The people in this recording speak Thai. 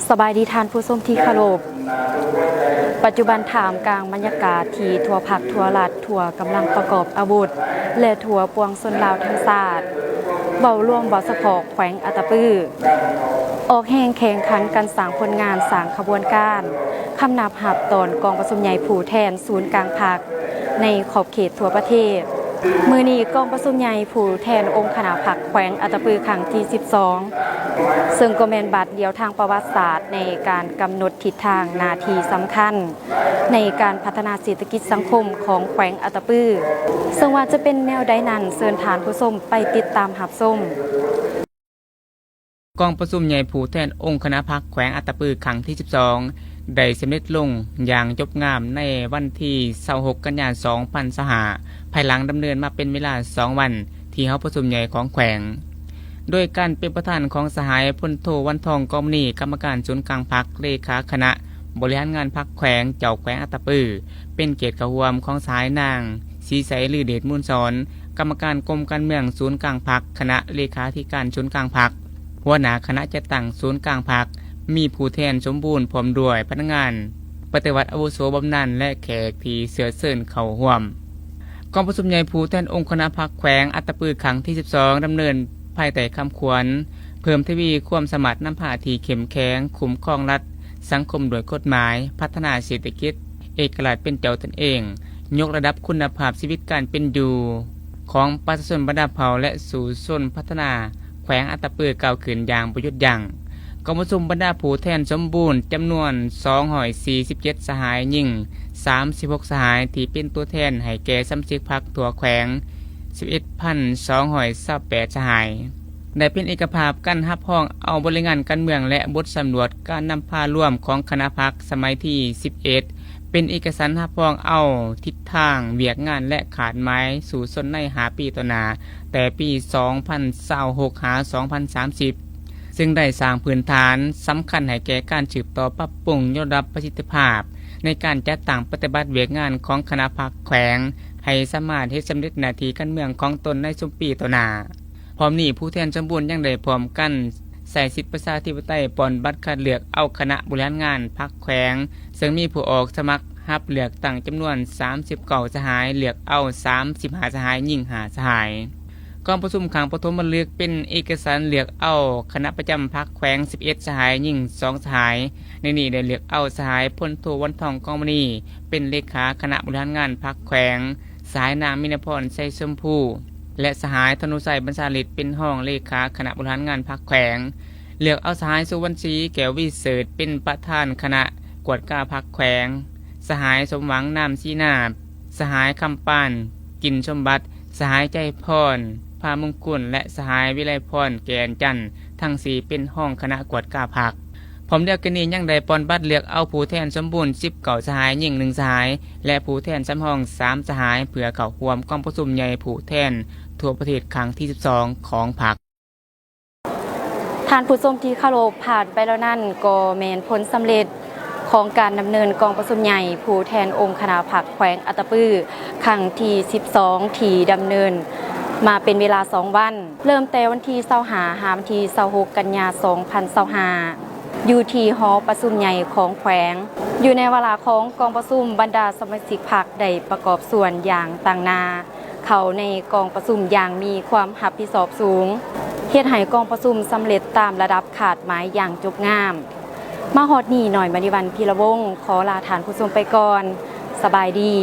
สบายดีทานผู้ชมที่เคารพปัจจุบันถามกลางบรรยากาศที่ทั่วภาคทั่วรัฐทั่วกำลังประกอบอาวุธและทั่วปวงชนลาวทั้งชาติเบาร่วมบ่เฉพาะแขวงอัตตปือออกแห่งแข่งขันกันสร้างผลงานสร้างขบวนการคำนับหับตอนกองประชุมใหญ่ผู้แทนศูนย์กลางภาคในขอบเขตทั่วประเทศมื้อนี้กองประชุมใหญ่ผู้แทนองค์คณะพรรคแขวงอัตตปือครั้งที่12ซึ่งก็แม่นบาทเดียวทางประวัติศาสตร์ในการกำหนดทิศทางหน้าที่สำคัญในการพัฒนาเศรษฐกิจสังคมของแขวงอัตตปือซึ่งว่าจะเป็นแนวใดนั้นเชิญทานผู้ชมไปติดตามรับชมกองประชุมใหญ่ผู้แทนองค์คณะพรรคแขวงอัตตปือครั้งที่12ได้สำเร็จลงอย่างจบงามในวันที่26กันยายน2025ภายหลังดำเนินมาเป็นเวลา2วันที่เฮาประชุมใหญ่ของแขวงโดยการเป็นประธานของสหายพลโทวันทองกอมนีกรรมการศูนย์กลางพรรคเลขาคณะบริหารงานพรรคแขวงเจ้าแขวงอัตตปือเป็นเกียรติกระหวมของสหายนางศรีใสลือเดชมูลสอนกรรมการกรมการเมืองศูนย์กลางพรรคคณะเลขาธิการศูนย์กลางพรรคหัวหน้าคณะจัดตั้งศูนย์กลางพรรคมีผู้แทนสมบูรณ์พร้อมด้วยพนักงานปฏิวัติอาวุโสบำนาญและแขกที่เสือเซินเข้าร่วมกองประชุมใหญ่ผู้แทนองค์คณะพรรคแขวงอัตตปือครั้งที่12ดำเนินภายใต้คำขวัญเพิ่มทวีความสมัครน้ำผาที่เข้มแข็งคุ้มครองรัฐสังคมโดยกฎหมายพัฒนาเศรษฐกิจเอกราชเป็นเจ้าตนเองยกระดับคุณภาพชีวิตการเป็นอยู่ของประชาชนบรรดาเผ่าและสู่ชนพัฒนาแขวงอัตตปือก้าวขึ้นอย่างประยุทธ์อย่างกองประชุมบรรดาผู้แทนสมบูรณ์จำนวน247สหายยิ่ง36สหายที่เป็นตัวแทนให้แก่สมาชิกพรรคทั่วแขวง11,228สหายได้เป็นเอกภาพกันรับรองเอาบริงานการเมืองและบทสำรวจการนำพาร่วมของคณะพรรคสมัยที่11เป็นเอกสารรับรองเอาทิศทางเวียกงานและขาดไม้สู่ชนในหาปีต่อหน้าแต่ปี2026หา2030ซึ่งได้สร้างพื้นฐานสำคัญให้แก่การสืบต่อปรับปรุงยอดรับประสิทธิภาพในการจัดตั้งปฏิบัติเวียกงานของคณะพรรคแขวงให้สามารถเฮ็ดสำเร็จหน้าที่การเมืองของตนในสุมปีต่อหน้าพร้อมนี้ผู้แทนสมบูรณ์ยังได้พร้อมกันใส่สิทธิประชาธิปไตยปอนบัตรคัดเลือกเอาคณะบริหารงานพรรคแขวงซึ่งมีผู้ออกสมัครรับเลือกตั้งจำนวน39สหายเลือกเอา35สหายยิ่ง5สหายกองประชุมขังปฐมบันทึกเป็นเอกสารเลือกเอาคณะประจำพรรคแขวง11สหายยิ่ง2สหายในนี้ได้เลือกเอาสหายพลโทวันทองกองมณีเป็นเลขาคณะบริหารงานพรรคแขวงสหายนางมินพรไซชมพูและสหายธนุชัยบรรษาฤทธิ์เป็นห้องเลขาคณะบริหารงานพรรคแขวงเลือกเอาสหายสุวรรณศรีแก้ววิเศษเป็นประธานคณะกวดกาพรรคแขวงสหายสมหวังนามชีนาบสหายคำปานกินชมบัตรสหายใจพรพามงกุลและสหายวิไลพรแกนจันทร์ทั้งสี่เป็นห้องคณะกวดกาพรรคพร้อมเดียวกันนี้ยังได้ปอนบัตรเลือกเอาผู้แทนสมบูรณ์19สหายยิ่ง1สหายและผู้แทนสำรอง3สหายเพื่อเข้าร่วมกองประชุมใหญ่ผู้แทนทั่วประเทศครั้งที่12ของพรรคท่านผู้ชมที่เคารพผ่านไปแล้วนั่นก็แม่นผลสำเร็จของการดำเนินกองประชุมใหญ่ผู้แทนองค์คณะพรรคแขวงอัตตปือครั้งที่12ที่ดำเนินมาเป็นเวลา2วันเริ่มแต่วันที่25หาวันที่26กันยายน2025อยู่ที่หอประชุมใหญ่ของแขวงอยู่ในเวลาของกองประชุมบรรดาสมาชิกพรรคได้ประกอบส่วนอย่างต่างนาเข้าในกองประชุมอย่างมีความรับผิดชอบสูงเฮ็ดให้กองประชุมสำเร็จตามระดับขาดหมายอย่างจบงามมาฮอดนี้หน่อยมณีวันพีระวงศ์ขอลาท่านผู้ชมไปก่อนสบายดี